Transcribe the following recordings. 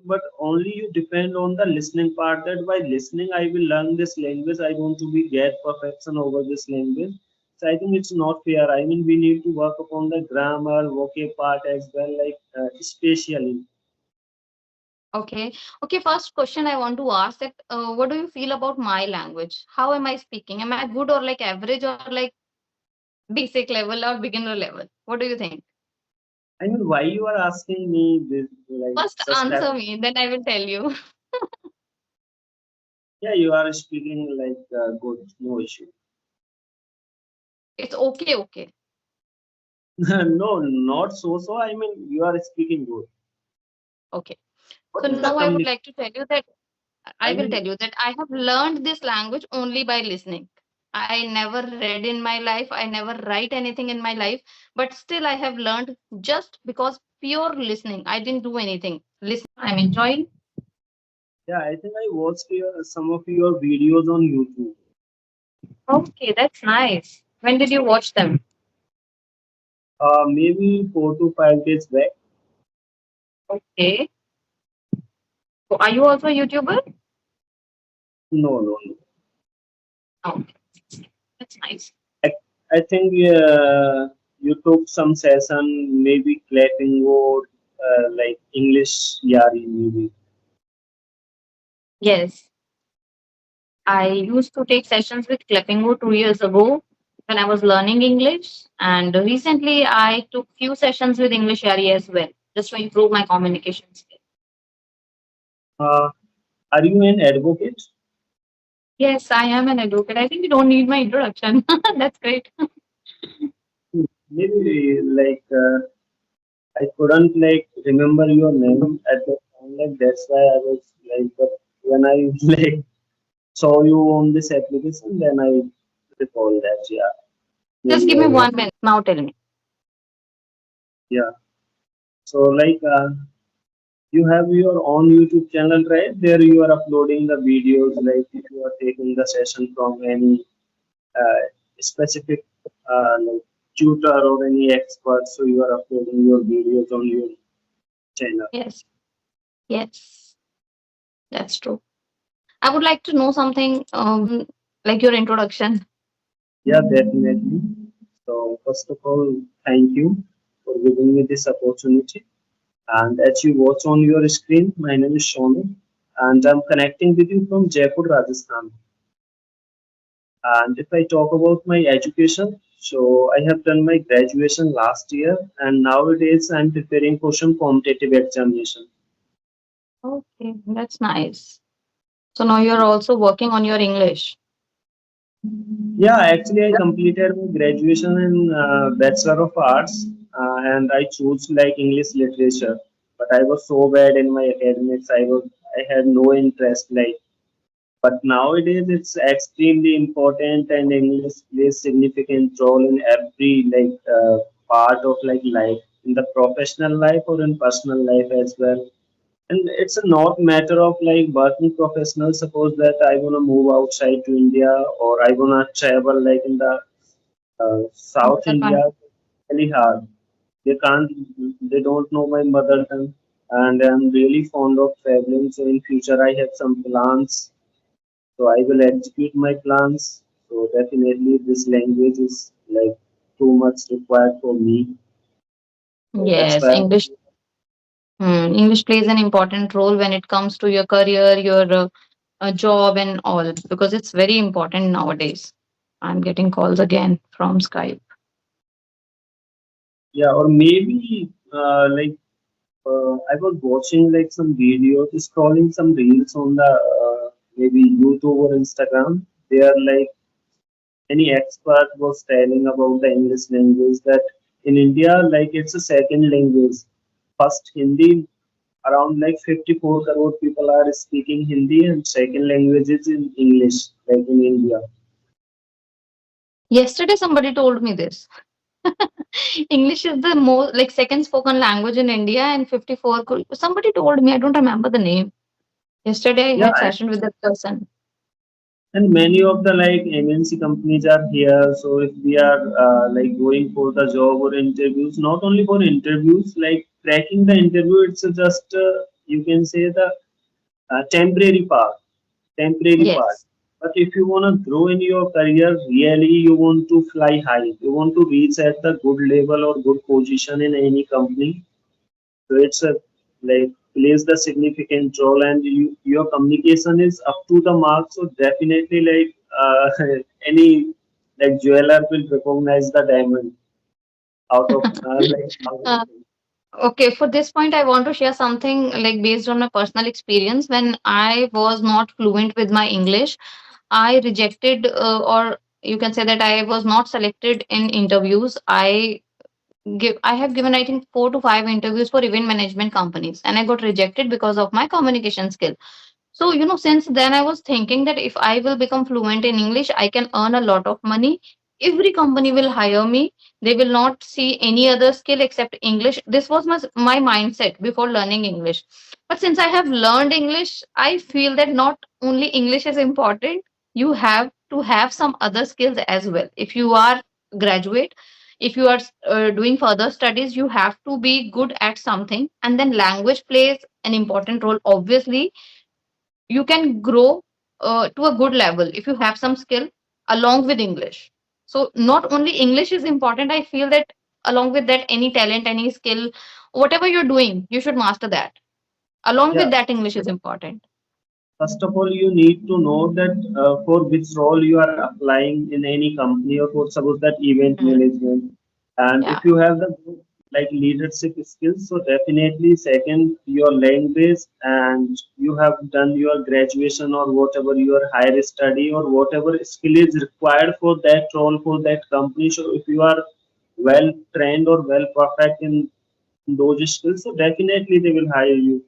but only you depend on the listening part. That by listening, I will learn this language. I want to be get perfection over this language. So I think it's not fair. I mean, we need to work upon the grammar, vocab part as well, like especially. Okay. Okay, first question I want to ask that what do you feel about my language? How am I speaking? Am I good or like average or like basic level or beginner level? What do you think? I mean, why you are asking me this, like First such type? answer me, then I will tell you. Yeah, you are speaking like good, no issue. It's okay, okay. No, not so. So I mean, you are speaking good. Okay. What So is the now I would communication? like to tell you that I I will mean, tell you that I have learned this language only by listening. I never read in my life, I never write anything in my life, but still I have learned just because pure listening. I didn't do anything. Listen, I'm enjoying. yeah, I think I watched some of your videos on YouTube. Okay, that's nice. When did you watch them? Maybe 4 to 5 days back. Okay. So are you also a YouTuber? No, no, no. Oh, that's nice. I, I think you took some session, maybe clapping word, like English Yari, maybe. Yes. I used to take sessions with Clippingo 2 years ago when I was learning English. And recently I took few sessions with English Yari as well, just to improve my communication skills. Uh, are you an advocate? Yes, I am an advocate. I think you don't need my introduction. That's great. Maybe like I couldn't like remember your name at the time. Like that's why I was like, but when I like saw you on this application, then I recall that. Yeah, Just maybe give I me was. 1 minute. Now tell me. Yeah. So like you have your own YouTube channel, right? There you are uploading the videos. Like if you are taking the session from any uh, specific like tutor or any expert, so you are uploading your videos on your channel. Yes. Yes. That's true. I would like to know something like your introduction. Yeah, definitely. So first of all, thank you for giving me this opportunity. And as you watch on your screen, my name is Shonu, and I'm connecting with you from Jaipur, Rajasthan. And if I talk about my education, so I have done my graduation last year, and nowadays I'm preparing for some competitive examination. Okay, that's nice. So now you're also working on your English. Yeah, actually, I completed my graduation in Bachelor of Arts, and I chose like English literature. But I was so bad in my academics, I had no interest like. But nowadays, it's extremely important, and English plays significant role in every like part of like life, in the professional life or in personal life as well. And it's a not matter of like working professional. Suppose that I want to move outside to India, or I want to travel like in the South Another India. country. Really hard. They can't. They don't know my mother tongue, and I'm really fond of traveling. So in future, I have some plans, so I will execute my plans. So definitely this language is like too much required for me. So that's Yes, why English. English plays an important role when it comes to your career, your job, and all because it's very important nowadays. I'm getting calls again from Skype. yeah, or maybe like I was watching like some videos, scrolling some reels on the maybe YouTube or Instagram. They are like any expert was telling about the English language that in India, like it's a second language. First Hindi, around like 54 crore people are speaking Hindi, and second language is in English, like in India. Yesterday, somebody told me this. English is the most like second spoken language in India, and 54. Somebody told me. I don't remember the name. Yesterday, I Yeah, had session with that person. and many of the like MNC companies are here. So if we are like going for the job or interviews, not only for interviews, like cracking the interview, it's just you can say the temporary part, temporary part. Yes. But if you want to grow in your career, really you want to fly high, you want to reach at the good level or good position in any company. So it's a like plays the significant role, and your communication is up to the mark. So definitely like any like jeweler will recognize the diamond out of like Uh, thousand. okay, for this point, I want to share something like based on my personal experience. When I was not fluent with my English, I rejected, or you can say that I was not selected in interviews. I have given, I think, 4 to 5 interviews for event management companies, and I got rejected because of my communication skill. So, since then I was thinking that if I will become fluent in English, I can earn a lot of money. Every company will hire me. They will not see any other skill except English. This was my mindset before learning English. But since I have learned English, I feel that not only English is important, you have to have some other skills as well. If you are graduate, if you are doing further studies, you have to be good at something. And then language plays an important role, obviously. You can grow to a good level if you have some skill along with English. So not only English is important, I feel that along with that, any talent, any skill, whatever you're doing, you should master that. Along with Yeah. that, English is important. First of all, you need to know that for which role you are applying in any company, or for suppose that event Mhm. management. And Yeah. if you have the good, like leadership skills, so definitely second your language, and you have done your graduation or whatever your higher study or whatever skill is required for that role for that company. So if you are well trained or well perfect in those skills, so definitely they will hire you.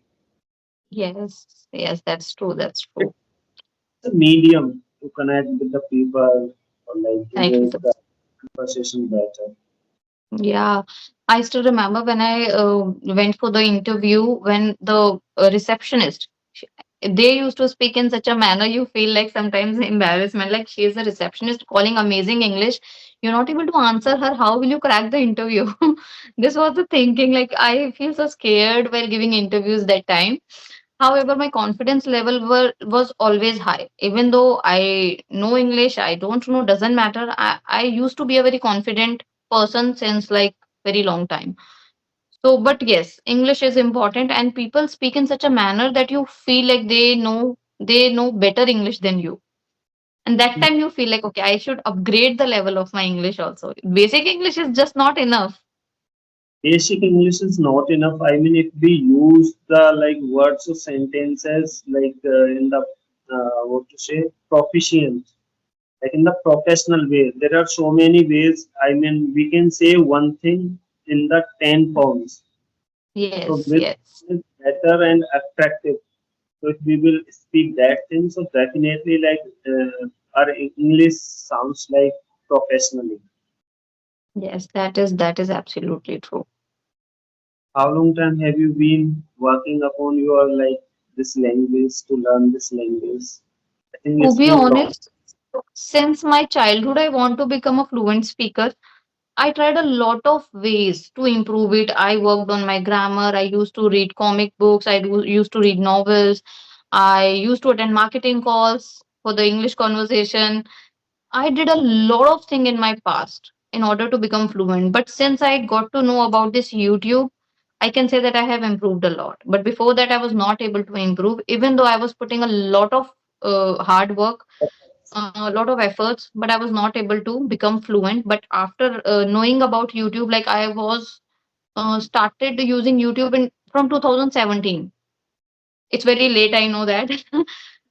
Yes. Yes, that's true. That's true. A medium to connect with the people or like to Thank you. make the conversation better. Yeah, I still remember when I went for the interview, when the receptionist, they used to speak in such a manner you feel like sometimes embarrassment, like she is a receptionist calling amazing English. You're not able to answer her. How will you crack the interview? This was the thinking. Like I feel so scared while giving interviews that time. However, my confidence level was always high. Even though I know English, I don't know, doesn't matter. I used to be a very confident person since like very long time. So, but yes, English is important, and people speak in such a manner that you feel like they know better English than you. And that time you feel like, okay, I should upgrade the level of my English also. Basic English is just not enough. Basic English is not enough. I mean, if we use the like words or sentences like in the what to say proficient, like in the professional way, there are so many ways. I mean, we can say one thing in the 10 forms. So Yes, this yes. is better and attractive. So if we will speak that thing, so definitely like our English sounds like professionally. Yes, that is absolutely true. How long time have you been working upon your like this language to learn this language? I think To it's be been long. honest, since my childhood, I want to become a fluent speaker. I tried a lot of ways to improve it. I worked on my grammar. I used to read comic books. Used to read novels. I used to attend marketing calls for the English conversation. I did a lot of things in my past in order to become fluent. But since I got to know about this YouTube, I can say that I have improved a lot. But before that, I was not able to improve, even though I was putting a lot of hard work, a lot of efforts, but I was not able to become fluent. But after knowing about YouTube, like I was started using YouTube in from 2017. It's very late, I know that.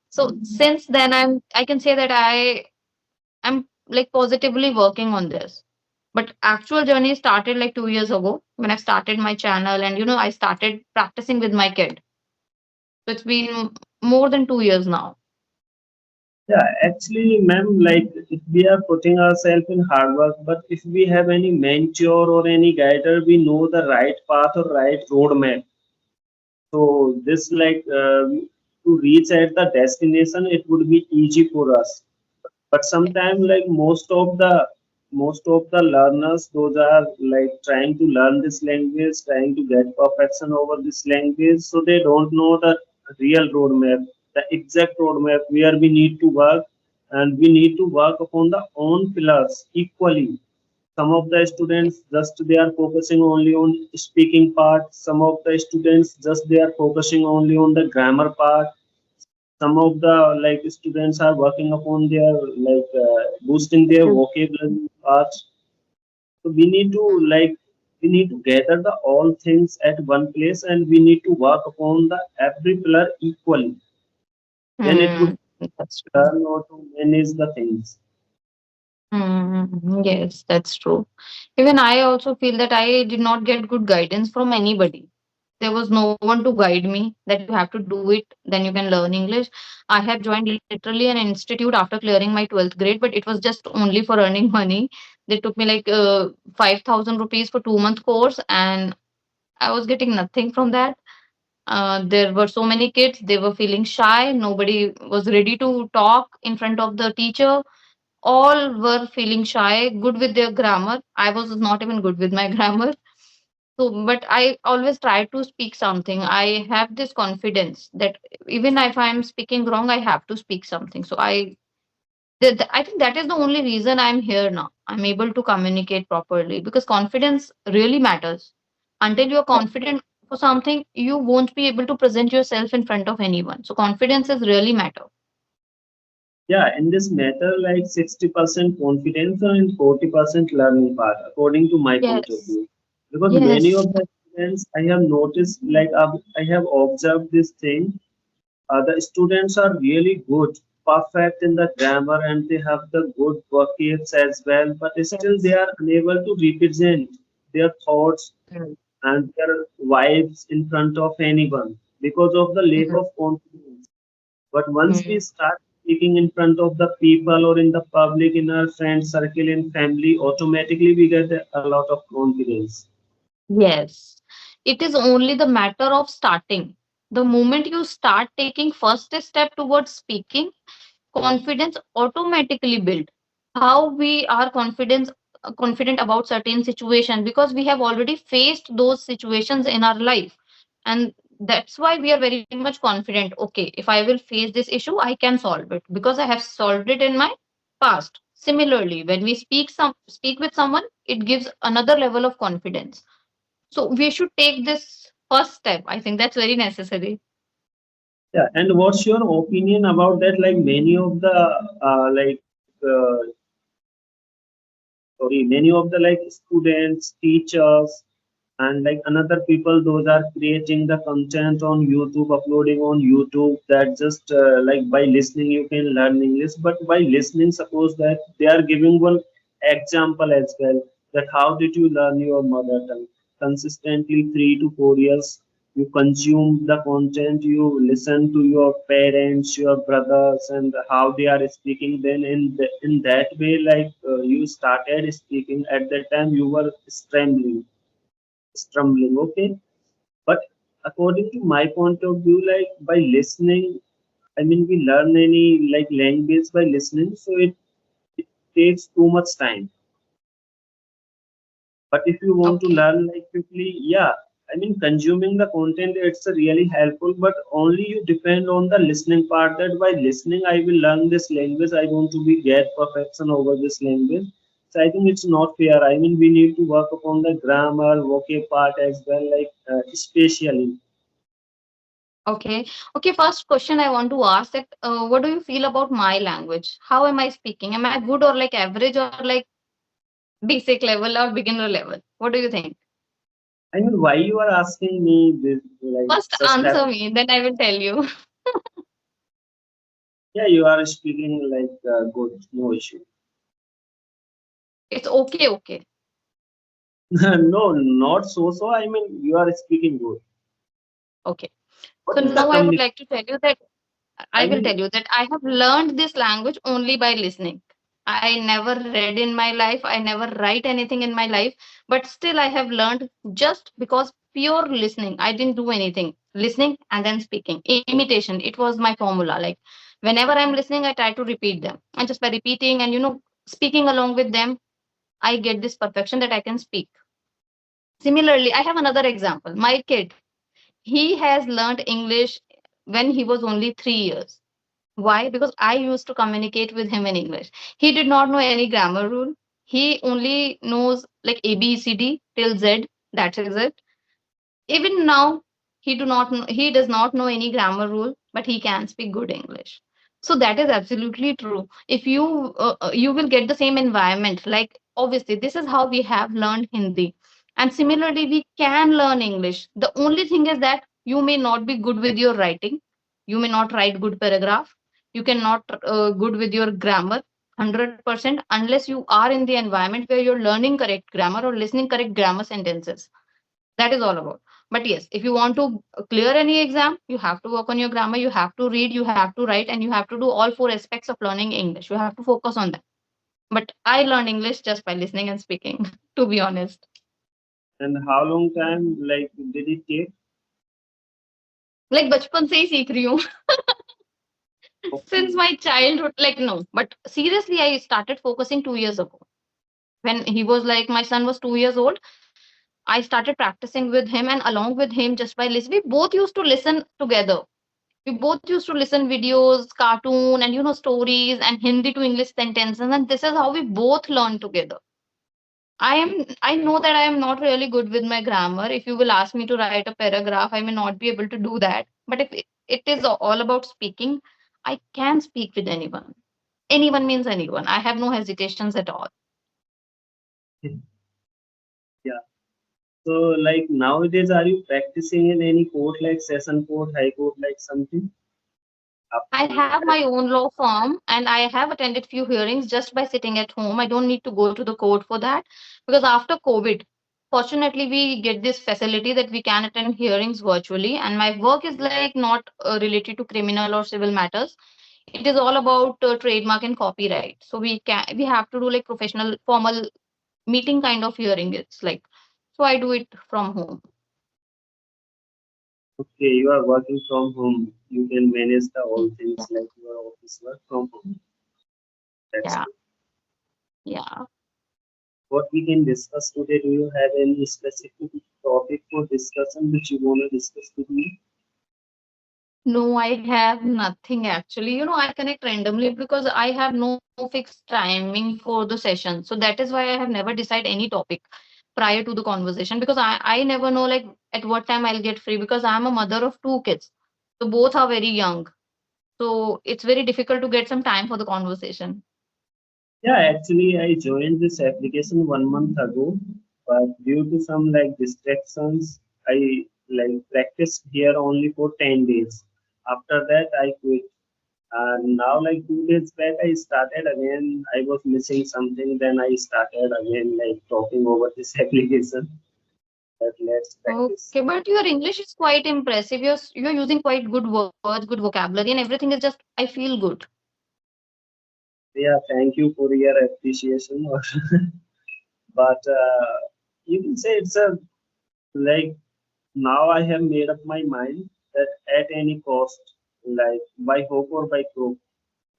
So since then, I can say that I'm like positively working on this. But actual journey started like 2 years ago when I started my channel, and I started practicing with my kid. So it's been more than 2 years now. Yeah, actually, ma'am, like if we are putting ourselves in hard work, but if we have any mentor or any guider, we know the right path or right roadmap. So this like to reach at the destination, it would be easy for us. But sometimes like most of the most of the learners, those are like trying to learn this language, trying to get perfection over this language, so they don't know the real roadmap, the exact roadmap where we need to work, and we need to work upon the own pillars equally. Some of the students just they are focusing only on speaking part, some of the students just they are focusing only on the grammar part, some of the like students are working upon their boosting their vocabulary parts. So we need to like we need to gather the all things at one place, and we need to work upon the every pillar equally. Then it would Hmm. That's true. learn how to manage the things. Yes, that's true. Even I also feel that I did not get good guidance from anybody. There was no one to guide me that you have to do it, then you can learn English. I have joined literally an institute after clearing my 12th grade, but it was just only for earning money. They took me like 5,000 rupees for 2 month course, and I was getting nothing from that. There were so many kids, they were feeling shy. Nobody was ready to talk in front of the teacher. All were feeling shy, good with their grammar. I was not even good with my grammar. So, but I always try to speak something. I have this confidence that even if I'm speaking wrong, I have to speak something. So I think that is the only reason I'm here now. I'm able to communicate properly because confidence really matters. Until you're confident for something, you won't be able to present yourself in front of anyone. So confidence is really matter. Yeah, in this matter, like 60% confidence and 40% learning part, according to my point of Yes. view. Because many Yes. of the students I have noticed, I have observed this thing. The students are really good, perfect in the grammar, and they have the good vocabs as well, but still they Yes. are unable to represent their thoughts Mm, and their vibes in front of anyone because of the lack mm, of confidence. But once we mm. start speaking in front of the people or in the public, in our friend circle, in family, automatically we get a lot of confidence. Yes. It is only the matter of starting. The moment you start taking first step towards speaking, confidence automatically build. How we are confident about certain situations because we have already faced those situations in our life, and that's why we are very much confident. Okay, if I will face this issue, I can solve it because I have solved it in my past. Similarly, when we speak with someone, it gives another level of confidence. So we should take this first step. I think that's very necessary. Yeah, and what's your opinion about that? Like many of the many of the like students, teachers, and like another people, those are creating the content on YouTube, uploading on YouTube, that just like by listening you can learn English. But by listening, suppose that they are giving one example as well, that how did you learn your mother tongue consistently 3 to 4 years. You consume the content, you listen to your parents, your brothers, and how they are speaking. Then in that way, you started speaking. At that time you were stumbling, okay. But according to my point of view, like by listening, I mean we learn any like language by listening, so it takes too much time. But if you want to Okay. learn like quickly, yeah, I mean consuming the content, it's a really helpful, but only you depend on the listening part, that by listening I will learn this language, I want to be get perfection over this language. So I think it's not fair. I mean we need to work upon the grammar vocab part as well, especially. Okay. Okay. First question I want to ask that what do you feel about my language? How am I speaking? Am I good or like average or like basic level or beginner level? What do you think? I mean, why you are asking me this, like First such type answer of? me, then I will tell you. Yeah, you are speaking good, no issue. It's okay. Okay. No, not so. So I mean, you are speaking good. Okay. What So is the now I would communication? like to tell you that I I will mean, tell you that I have learned this language only by listening. I never read in my life. I never write anything in my life, but still I have learned just because pure listening. I didn't do anything. Listening and then speaking. Imitation. It was my formula. Like whenever I'm listening, I try to repeat them. And just by repeating and speaking along with them, I get this perfection that I can speak. Similarly, I have another example. My kid, he has learned English when he was only 3 years. Why? Because I used to communicate with him in English. He did not know any grammar rule. He only knows like A, B, C, D till Z. That is it. Even now, he does not know any grammar rule, but he can speak good English. So that is absolutely true. If you will get the same environment, like obviously this is how we have learned Hindi, and similarly we can learn English. The only thing is that you may not be good with your writing, you may not write good paragraph, you cannot good with your grammar 100% unless you are in the environment where you're learning correct grammar or listening correct grammar sentences. That is all about. But yes, if you want to clear any exam, you have to work on your grammar, you have to read, you have to write, and you have to do all four aspects of learning English. You have to focus on that. But I learned English just by listening and speaking, to be honest. And how long time like did it take? Like बचपन से ही सीख रही हूँ. Since Okay. my childhood, like no. But seriously, I started focusing 2 years ago. When he was like, my son was 2 years old, I started practicing with him, and along with him, just by listening, we both used to listen together. We both used to listen videos, cartoon, and stories and Hindi to English sentences, and this is how we both learn together. I know that I am not really good with my grammar. If you will ask me to write a paragraph, I may not be able to do that. But if it is all about speaking, I can speak with anyone. Anyone means anyone. I have no hesitations at all. Yeah. So like nowadays, are you practicing in any court like session court, high court, like something? I After have my own law firm and I have attended few hearings just by sitting at home. I don't need to go to the court for that because after COVID, fortunately, we get this facility that we can attend hearings virtually. And my work is like not related to criminal or civil matters. It is all about trademark and copyright. So we have to do like professional formal meeting kind of hearing. It's like so I do it from home. okay, you are working from home. You can manage the all Yeah, things like your office work from home. That's yeah, good. yeah. What we can discuss today? Do you have any specific topic for discussion which you want to discuss with me? No, I have nothing actually. I connect randomly because I have no fixed timing for the session. So that is why I have never decided any topic prior to the conversation because I never know like at what time I'll get free because I'm a mother of two kids. So both are very young. So it's very difficult to get some time for the conversation. Yeah, actually, I joined this application 1 month ago, but due to some like distractions, I like practiced here only for 10 days. After that, I quit. And now, like 2 days back, I started again. I was missing something, then I started again, like talking over this application. That let's practice. Okay, but your English is quite impressive. You're using quite good words, good vocabulary, and everything is just I feel good. Yeah, thank you for your appreciation. But you can say it's a like now I have made up my mind that at any cost, like by hook or by crook,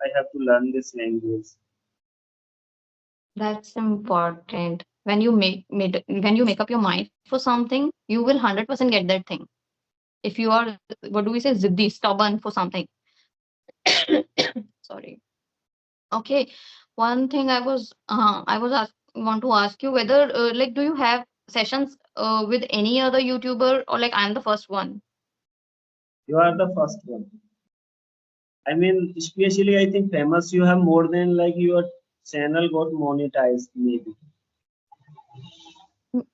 I have to learn this language. That's important. When you make up your mind for something, you will 100% get that thing. If you are, what do we say, ziddi, stubborn for something. Sorry. Okay. One thing want to ask you whether like do you have sessions with any other YouTuber or like I'm the first one? You are the first one. I mean, especially I think famous you have more than like your channel got monetized maybe.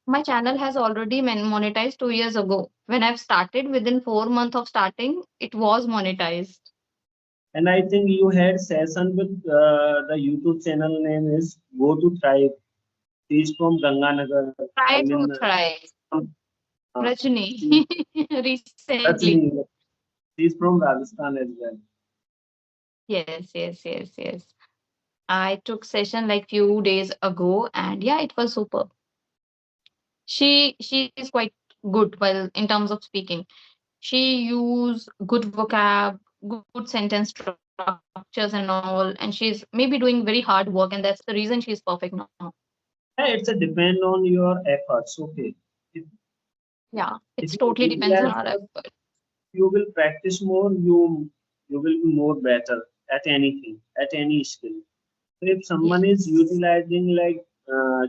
My channel has already monetized 2 years ago. When I've started, within 4 months of starting, it was monetized. And I think you had session with the YouTube channel name is Go to Thrive. She's from Ganganagar. I Try mean, to thrive. from, uh, Rajni, she, recently. Rajni, she's from Rajasthan as well. Yes, yes, yes, yes. I took session like few days ago, and yeah, it was super. She is quite good while in terms of speaking. She use good vocab, good sentence structures and all, and she's maybe doing very hard work, and that's the reason she's perfect now. Yeah, it's a depend on your efforts. Okay, if, Yeah, if it's you totally give depends on our effort, effort. you will practice more. You will be more better at anything, at any skill. So if someone is Yes. utilizing like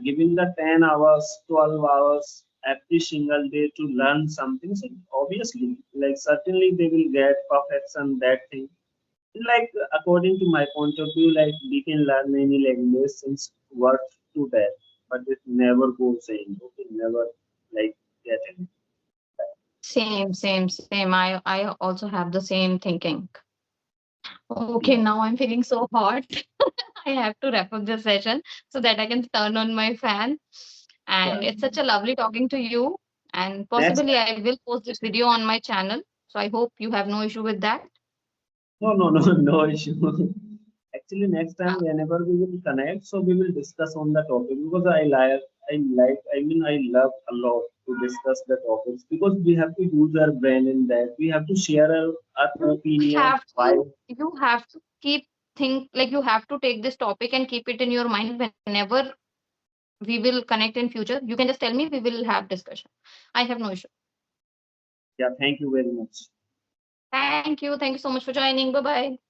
giving the 10 hours, 12 hours every single day to learn something, so obviously, like certainly they will get perfection that thing. Like according to my point of view, like we can learn any language since worth to that, but it never goes in. Okay, never like get it. Same. I also have the same thinking. Okay, Yeah, now I'm feeling so hot. I have to wrap up this session so that I can turn on my fan. yeah. And it's such a lovely talking to you. And Next possibly I will post this video on my channel. So I hope you have no issue with that. No, no, no, no issue. Actually, next time whenever we will connect, so we will discuss on the topic because I love a lot to discuss the topics because we have to use our brain in that. We have to share our opinion. Why? You have to keep think like you have to take this topic and keep it in your mind whenever we will connect in future. You can just tell me, we will have discussion. I have no issue. Yeah, thank you very much. Thank you so much for joining. Bye bye.